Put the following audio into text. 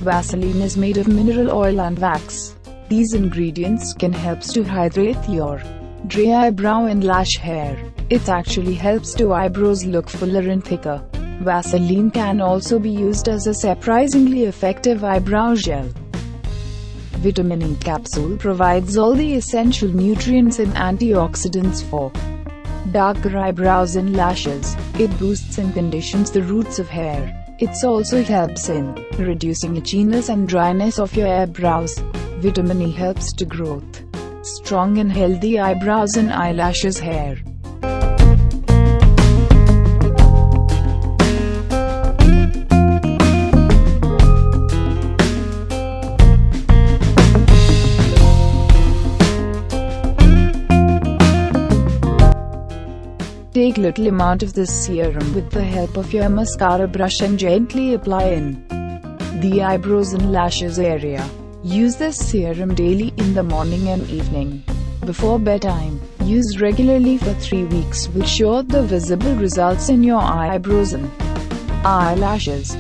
Vaseline is made of mineral oil and wax. These ingredients can help to hydrate your dry eyebrow and lash hair. It actually helps to eyebrows look fuller and thicker. Vaseline can also be used as a surprisingly effective eyebrow gel. Vitamin E capsule provides all the essential nutrients and antioxidants for darker eyebrows and lashes. It boosts and conditions the roots of hair. It also helps in reducing itchiness and dryness of your eyebrows. Vitamin E helps to growth strong and healthy eyebrows and eyelashes hair. Take little amount of this serum with the help of your mascara brush and gently apply in the eyebrows and lashes area. Use this serum daily in the morning and evening before bedtime. Use regularly for 3 weeks will show the visible results in your eyebrows and eyelashes.